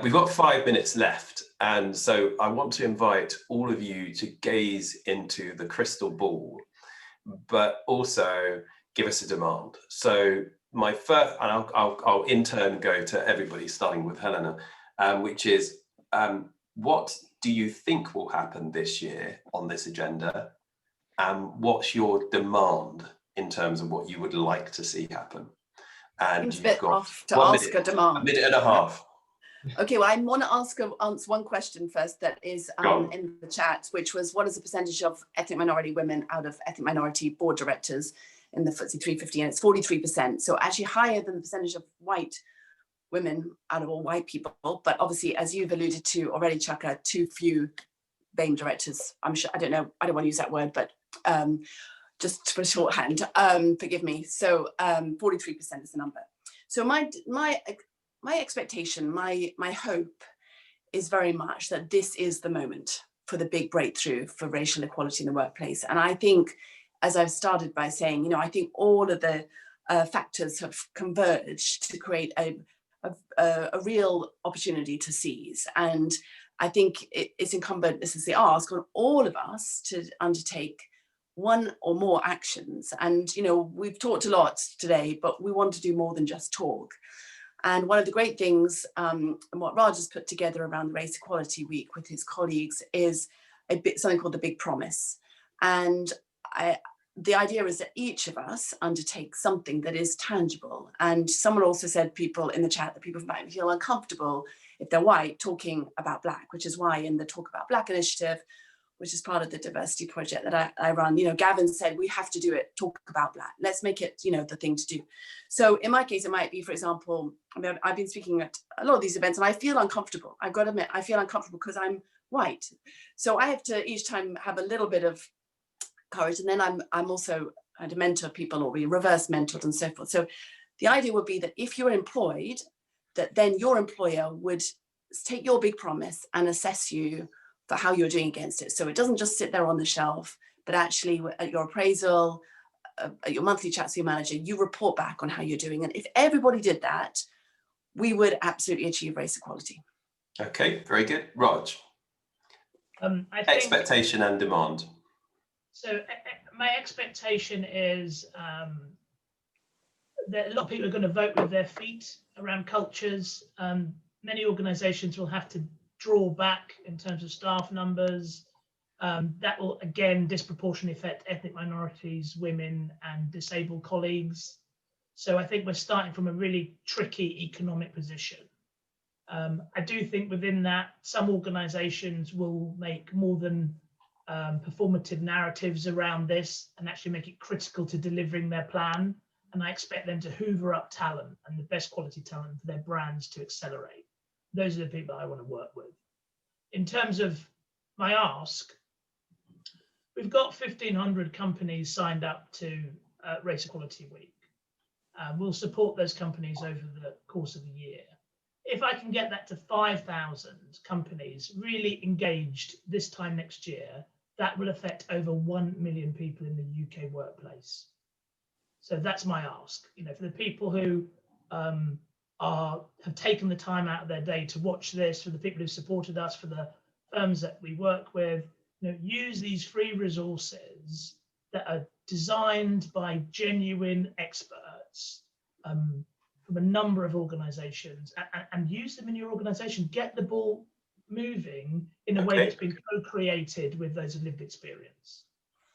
We've got 5 minutes left, and so I want to invite all of you to gaze into the crystal ball, but also give us a demand. So my first, and I'll in turn go to everybody, starting with Helena, which is, what do you think will happen this year on this agenda? And what's your demand in terms of what you would like to see happen? And you've got a demand. A minute and a half. Okay, well, I want to answer one question first that is in the chat, which was, what is the percentage of ethnic minority women out of ethnic minority board directors in the FTSE 350? And it's 43%. So actually higher than the percentage of white women out of all white people. But obviously, as you've alluded to already, Chuka, too few BAME directors. I'm sure, I don't know, I don't want to use that word, but just for shorthand, forgive me. So 43% is the number. So my expectation, my hope is very much that this is the moment for the big breakthrough for racial equality in the workplace. And I think, as I've started by saying, you know, I think all of the factors have converged to create a real opportunity to seize. And I think it's incumbent, this is the ask, on all of us to undertake one or more actions. And, you know, we've talked a lot today, but we want to do more than just talk. And one of the great things, and what Raj has put together around the Race Equality Week with his colleagues, is something called the Big Promise. And the idea is that each of us undertake something that is tangible. And someone also said, people in the chat, that people might feel uncomfortable if they're white talking about Black, which is why in the Talk About Black initiative, which is part of the diversity project that I run, you know, Gavin said, we have to do it, talk about Black. Let's make it, you know, the thing to do. So in my case, it might be, for example, I mean, I've been speaking at a lot of these events and I feel uncomfortable. I've got to admit, I feel uncomfortable because I'm white. So I have to each time have a little bit of courage. And then I'm also to mentor people, or be reverse mentored and so forth. So the idea would be that if you're employed, that then your employer would take your big promise and assess you for how you're doing against it. So it doesn't just sit there on the shelf, but actually at your appraisal, at your monthly chats with your manager, you report back on how you're doing. And if everybody did that, we would absolutely achieve race equality. Okay, very good. Raj, I think, expectation and demand. So my expectation is that a lot of people are going to vote with their feet around cultures. Many organisations will have to draw back in terms of staff numbers. That will again disproportionately affect ethnic minorities, women and disabled colleagues. So I think we're starting from a really tricky economic position. I do think within that, some organisations will make more than performative narratives around this and actually make it critical to delivering their plan. And I expect them to hoover up talent and the best quality talent for their brands to accelerate. Those are the people I want to work with. In terms of my ask, we've got 1,500 companies signed up to Race Equality Week. We'll support those companies over the course of the year. If I can get that to 5,000 companies really engaged this time next year, that will affect over 1 million people in the UK workplace. So that's my ask. You know, for the people who have taken the time out of their day to watch this, for the people who supported us, for the firms that we work with, you know, use these free resources that are designed by genuine experts from a number of organisations, and use them in your organisation. Get the ball moving in a way that's been co-created with those of lived experience.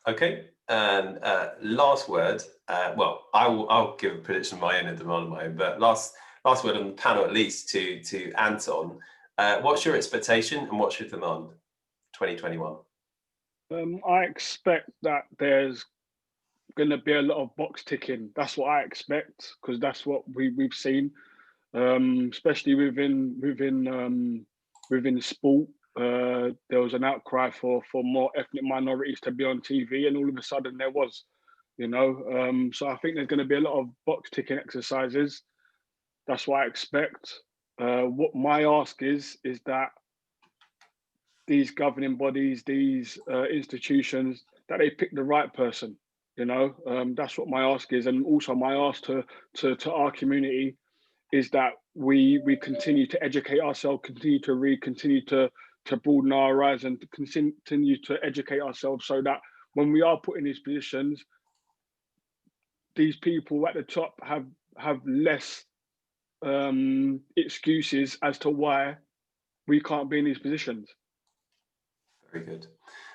Okay, and last word. Well, I'll give a prediction of my own and demand of my own, but last word on the panel, at least to Anton. What's your expectation and what's your demand? 2021. I expect that there's going to be a lot of box ticking. That's what I expect, because that's what we've seen, especially within sport. There was an outcry for more ethnic minorities to be on TV, and all of a sudden there was, you know. So I think there's going to be a lot of box ticking exercises. That's what I expect. What my ask is that these governing bodies, these institutions, that they pick the right person. You know, that's what my ask is, and also my ask to our community is that we continue to educate ourselves, continue to read, continue to broaden our horizon, to continue to educate ourselves, so that when we are put in these positions, these people at the top have less excuses as to why we can't be in these positions. Very good.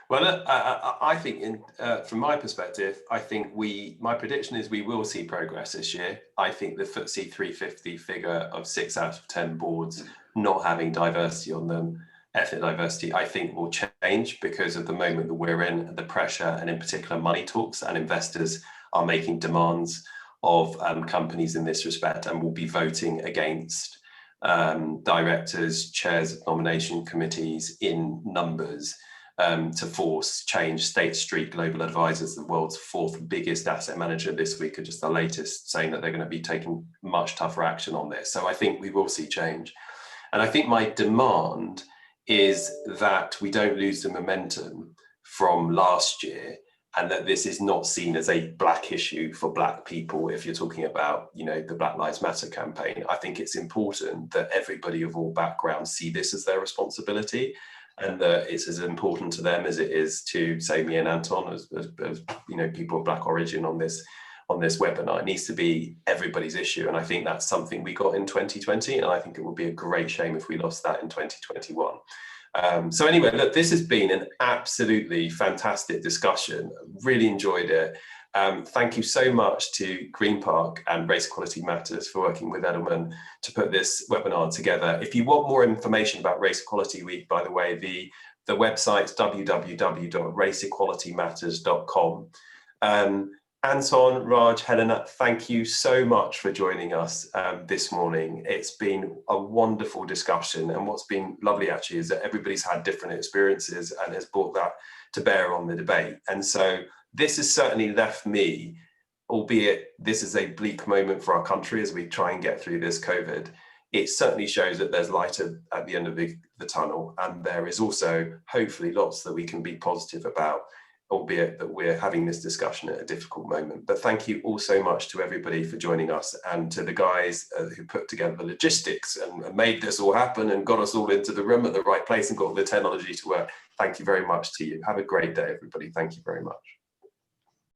Well, I think from my perspective, I think my prediction is we will see progress this year. I think the FTSE 350 figure of 6 out of 10 boards not having diversity on them, ethnic diversity, I think will change because of the moment that we're in, the pressure, and in particular money talks, and investors are making demands of companies in this respect, and will be voting against directors, chairs of nomination committees in numbers to force change. State Street Global Advisors, the world's 4th biggest asset manager this week, are just the latest, saying that they're going to be taking much tougher action on this. So I think we will see change. And I think my demand is that we don't lose the momentum from last year, and that this is not seen as a black issue for black people. If you're talking about, you know, the Black Lives Matter campaign, I think it's important that everybody of all backgrounds see this as their responsibility, and that it's as important to them as it is to, say, me and Anton, as you know, people of black origin on this webinar. It needs to be everybody's issue, and I think that's something we got in 2020, and I think it would be a great shame if we lost that in 2021. So anyway, look, this has been an absolutely fantastic discussion. Really enjoyed it. Thank you so much to Green Park and Race Equality Matters for working with Edelman to put this webinar together. If you want more information about Race Equality Week, by the way, the website's www.raceequalitymatters.com. Anton, Raj, Helena, thank you so much for joining us this morning. It's been a wonderful discussion, and what's been lovely actually is that everybody's had different experiences and has brought that to bear on the debate. And so this has certainly left me, albeit this is a bleak moment for our country as we try and get through this COVID, it certainly shows that there's light at the end of the tunnel, and there is also hopefully lots that we can be positive about, albeit that we're having this discussion at a difficult moment. But thank you all so much to everybody for joining us, and to the guys who put together the logistics and made this all happen and got us all into the room at the right place and got the technology to work. Thank you very much to you. Have a great day, everybody. Thank you very much.